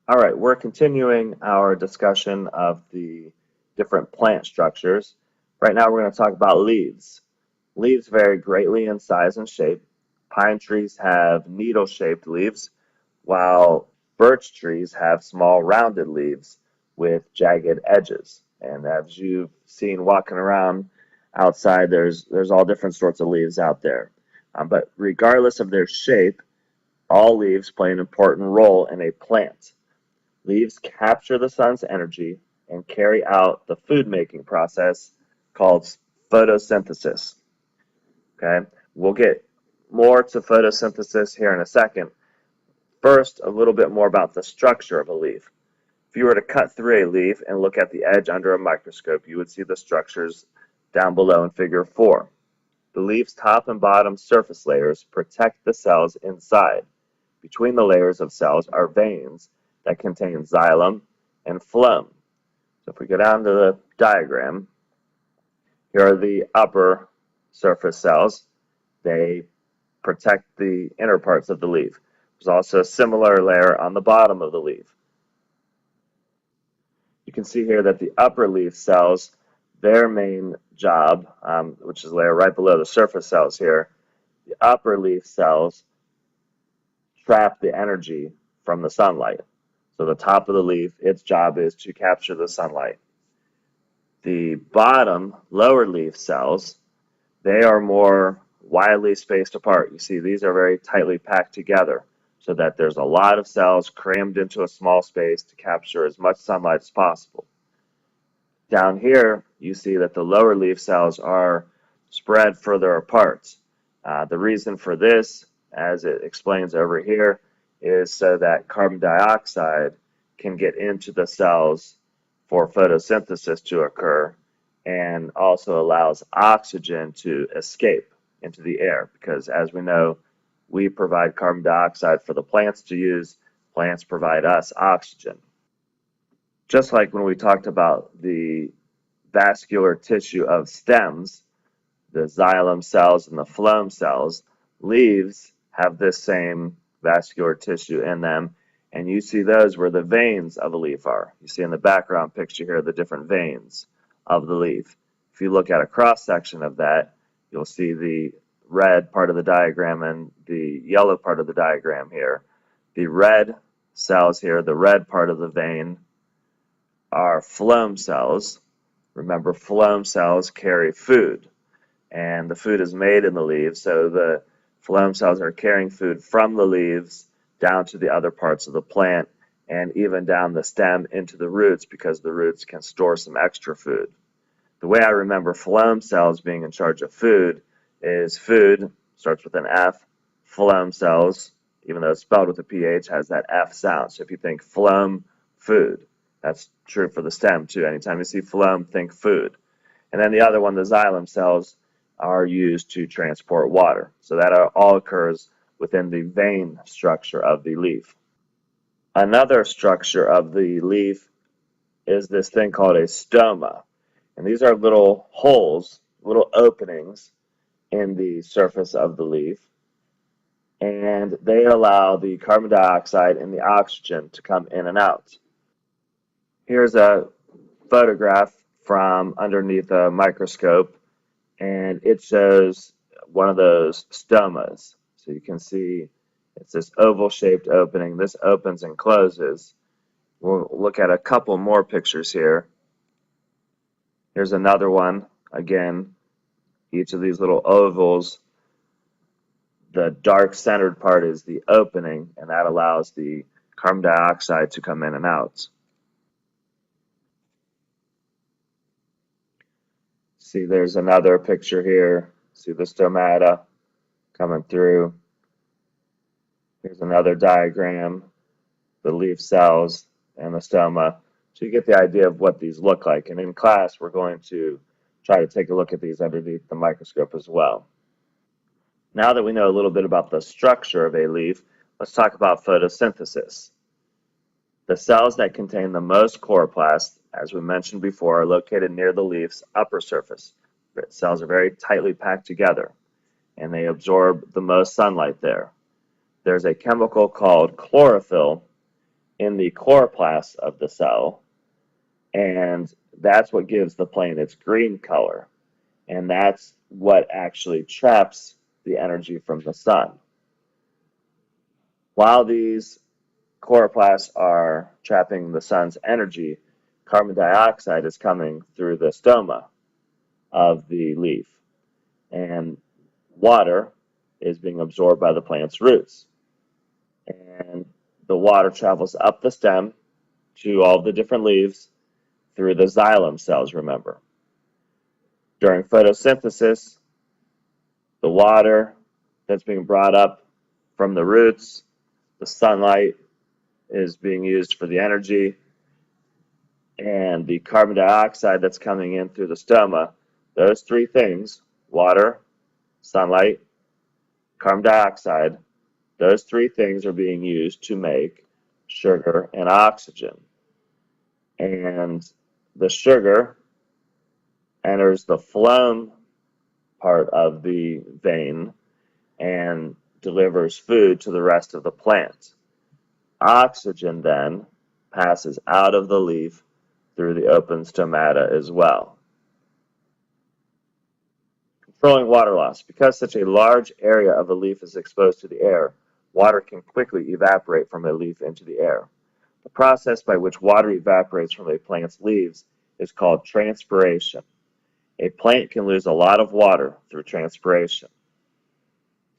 All right, we're continuing our discussion of the different plant structures. Right now, we're going to talk about leaves. Leaves vary greatly in size and shape. Pine trees have needle-shaped leaves, while birch trees have small rounded leaves with jagged edges. And as you've seen walking around outside, there's all different sorts of leaves out there. But regardless of their shape, all leaves play an important role in a plant. Leaves capture the sun's energy and carry out the food making process called photosynthesis. Okay, we'll get more to photosynthesis here in a second. First, a little bit more about the structure of a leaf. If you were to cut through a leaf and look at the edge under a microscope, you would see the structures down below in figure 4. The leaf's top and bottom surface layers protect the cells inside. Between the layers of cells are veins that contain xylem and phloem. So if we go down to the diagram, here are the upper surface cells. They protect the inner parts of the leaf. There's also a similar layer on the bottom of the leaf. You can see here that the upper leaf cells, their main job, which is a layer right below the surface cells here, the upper leaf cells trap the energy from the sunlight. So the top of the leaf, its job is to capture the sunlight. The bottom, lower leaf cells, they are more widely spaced apart. You see, these are very tightly packed together so that there's a lot of cells crammed into a small space to capture as much sunlight as possible. Down here, you see that the lower leaf cells are spread further apart. The reason for this, as it explains over here, is so that carbon dioxide can get into the cells for photosynthesis to occur and also allows oxygen to escape into the air because, as we know, we provide carbon dioxide for the plants to use. Plants provide us oxygen. Just like when we talked about the vascular tissue of stems, the xylem cells and the phloem cells, leaves have this same vascular tissue in them, and you see those where the veins of a leaf are. You see in the background picture here the different veins of the leaf. If you look at a cross section of that, you'll see the red part of the diagram and the yellow part of the diagram here. The red cells here, the red part of the vein, are phloem cells. Remember, phloem cells carry food, and the food is made in the leaves, so the phloem cells are carrying food from the leaves down to the other parts of the plant and even down the stem into the roots because the roots can store some extra food. The way I remember phloem cells being in charge of food is food, starts with an F, phloem cells, even though it's spelled with a PH, has that F sound. So if you think phloem, food. That's true for the stem too. Anytime you see phloem, think food. And then the other one, the xylem cells, are used to transport water. So that all occurs within the vein structure of the leaf. Another structure of the leaf is this thing called a stoma. And these are little holes, little openings in the surface of the leaf. And they allow the carbon dioxide and the oxygen to come in and out. Here's a photograph from underneath a microscope, and it shows one of those stomas. So you can see it's this oval-shaped opening. This opens and closes. We'll look at a couple more pictures here. Here's another one. Again, each of these little ovals, the dark centered part is the opening, and that allows the carbon dioxide to come in and out. See, there's another picture here. See the stomata coming through. Here's another diagram, the leaf cells and the stoma. So you get the idea of what these look like. And in class, we're going to try to take a look at these underneath the microscope as well. Now that we know a little bit about the structure of a leaf, let's talk about photosynthesis. The cells that contain the most chloroplasts, as we mentioned before, are located near the leaf's upper surface. The cells are very tightly packed together, and they absorb the most sunlight there. There's a chemical called chlorophyll in the chloroplast of the cell, and that's what gives the plant its green color. And that's what actually traps the energy from the sun. While these chloroplasts are trapping the sun's energy, carbon dioxide is coming through the stoma of the leaf, and water is being absorbed by the plant's roots. And the water travels up the stem to all the different leaves through the xylem cells, remember. During photosynthesis, the water that's being brought up from the roots, the sunlight is being used for the energy, and the carbon dioxide that's coming in through the stoma, those three things, water, sunlight, carbon dioxide, those three things are being used to make sugar and oxygen. And the sugar enters the phloem part of the vein and delivers food to the rest of the plant. Oxygen then passes out of the leaf through the open stomata as well. Controlling water loss. Because such a large area of the leaf is exposed to the air, water can quickly evaporate from a leaf into the air. The process by which water evaporates from a plant's leaves is called transpiration. A plant can lose a lot of water through transpiration.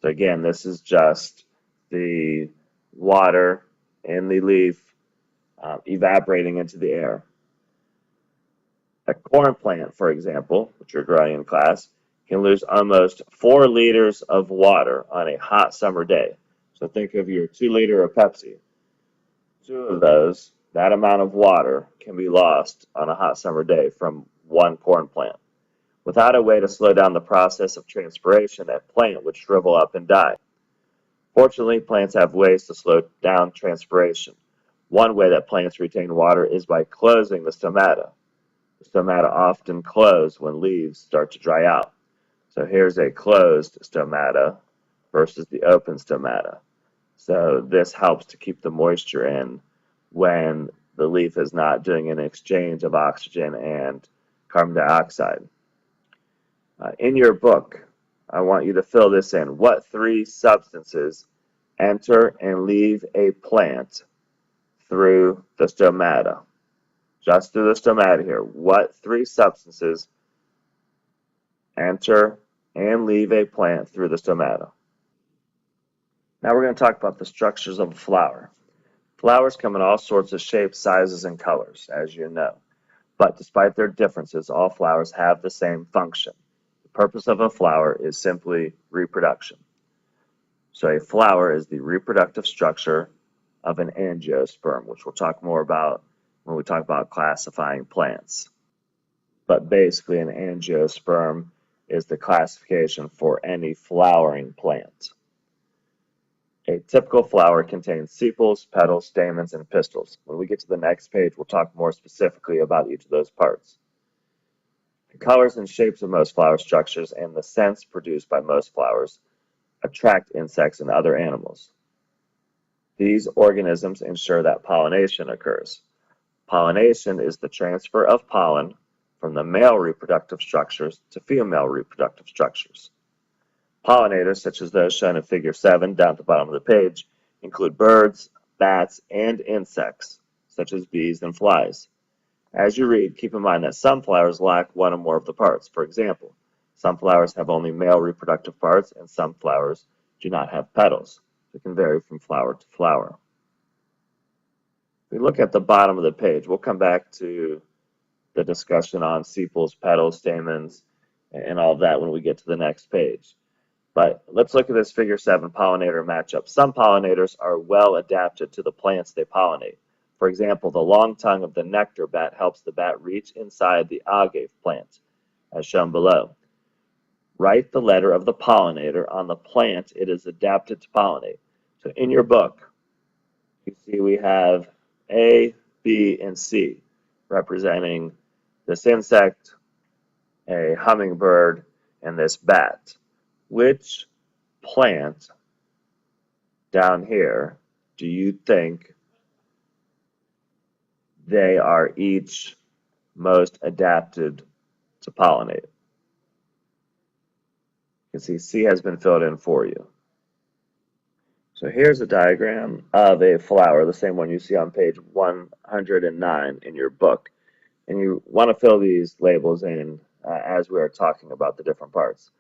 So again, this is just the water in the leaf evaporating into the air. A corn plant, for example, which you're growing in class, can lose almost 4 liters of water on a hot summer day. So think of your 2-liter of Pepsi. 2 of those, that amount of water, can be lost on a hot summer day from one corn plant. Without a way to slow down the process of transpiration, that plant would shrivel up and die. Fortunately, plants have ways to slow down transpiration. One way that plants retain water is by closing the stomata. The stomata often close when leaves start to dry out. So here's a closed stomata versus the open stomata. So this helps to keep the moisture in when the leaf is not doing an exchange of oxygen and carbon dioxide. In your book, I want you to fill this in. What 3 substances enter and leave a plant through the stomata? Just through the stomata here. What 3 substances enter and leave a plant through the stomata? Now we're going to talk about the structures of a flower. Flowers come in all sorts of shapes, sizes, and colors, as you know. But despite their differences, all flowers have the same function. The purpose of a flower is simply reproduction. So a flower is the reproductive structure of an angiosperm, which we'll talk more about when we talk about classifying plants. But basically, an angiosperm is the classification for any flowering plant. A typical flower contains sepals, petals, stamens, and pistils. When we get to the next page, we'll talk more specifically about each of those parts. The colors and shapes of most flower structures and the scents produced by most flowers attract insects and other animals. These organisms ensure that pollination occurs. Pollination is the transfer of pollen from the male reproductive structures to female reproductive structures. Pollinators, such as those shown in Figure 7 down at the bottom of the page, include birds, bats, and insects, such as bees and flies. As you read, keep in mind that some flowers lack one or more of the parts. For example, some flowers have only male reproductive parts, and some flowers do not have petals. It can vary from flower to flower. If we look at the bottom of the page, we'll come back to the discussion on sepals, petals, stamens, and all of that when we get to the next page. But let's look at this Figure 7 pollinator matchup. Some pollinators are well adapted to the plants they pollinate. For example, the long tongue of the nectar bat helps the bat reach inside the agave plant, as shown below. Write the letter of the pollinator on the plant it is adapted to pollinate. So in your book, you see we have A, B, and C representing this insect, a hummingbird, and this bat. Which plant down here do you think they are each most adapted to pollinate. You can see C has been filled in for you. So here's a diagram of a flower, the same one you see on page 109 in your book. And you want to fill these labels in as we are talking about the different parts.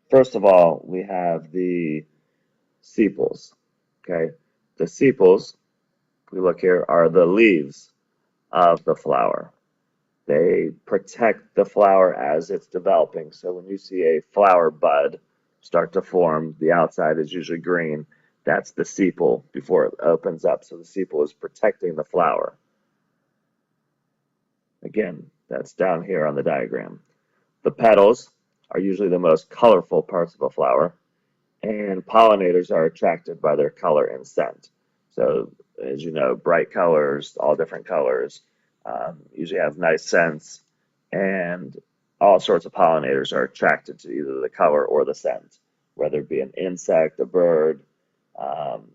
First of all, we have the sepals. Okay, the sepals, if we look here, are the leaves of the flower. They protect the flower as it's developing. So when you see a flower bud start to form, the outside is usually green. That's the sepal before it opens up. So the sepal is protecting the flower. Again, that's down here on the diagram. The petals are usually the most colorful parts of a flower, and pollinators are attracted by their color and scent. So, as you know, bright colors, all different colors, usually have nice scents, and all sorts of pollinators are attracted to either the color or the scent, whether it be an insect, a bird, um,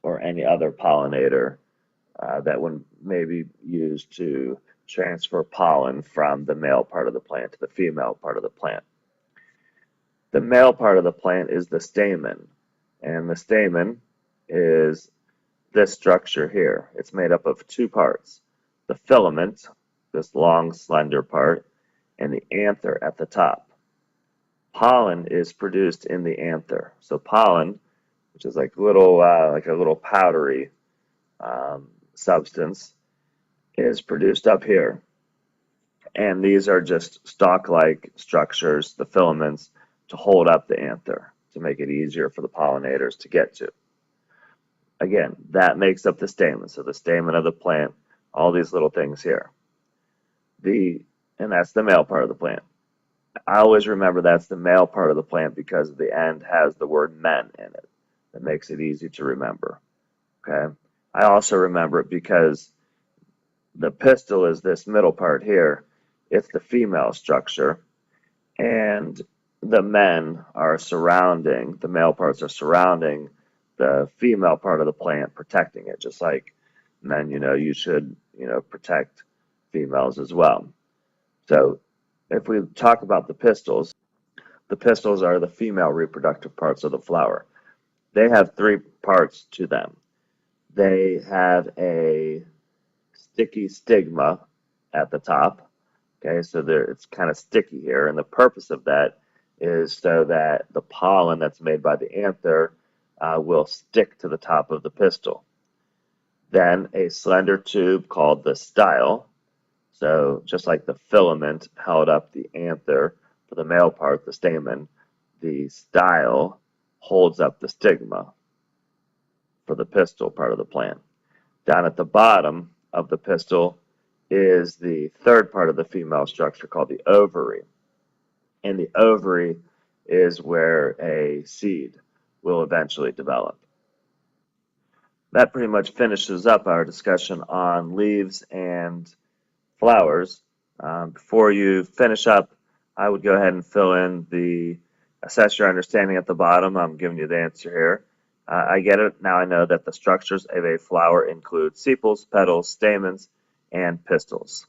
or any other pollinator that would maybe used to transfer pollen from the male part of the plant to the female part of the plant. The male part of the plant is the stamen, and the stamen is this structure here. It's made up of two parts, the filament, this long slender part, and the anther at the top. Pollen is produced in the anther. So pollen, which is like a little powdery substance, is produced up here. And these are just stalk-like structures, the filaments, to hold up the anther to make it easier for the pollinators to get to. Again, that makes up the stamen. So the stamen of the plant, all these little things here. And that's the male part of the plant. I always remember that's the male part of the plant because the end has the word men in it. That makes it easy to remember. Okay. I also remember it because the pistil is this middle part here. It's the female structure, and the men are surrounding, the male parts are surrounding the female part of the plant, protecting it, just like men, you should, protect females as well. So if we talk about the pistils are the female reproductive parts of the flower. They have three parts to them. They have a sticky stigma at the top. Okay, so it's kind of sticky here, and the purpose of that is so that the pollen that's made by the anther will stick to the top of the pistil. Then a slender tube called the style. So just like the filament held up the anther for the male part, the stamen, the style holds up the stigma for the pistil part of the plant. Down at the bottom of the pistil is the third part of the female structure called the ovary. And the ovary is where a seed will eventually develop. That pretty much finishes up our discussion on leaves and flowers. Before you finish up, I would go ahead and fill in the assess your understanding at the bottom. I'm giving you the answer here. I get it. Now I know that the structures of a flower include sepals, petals, stamens, and pistils.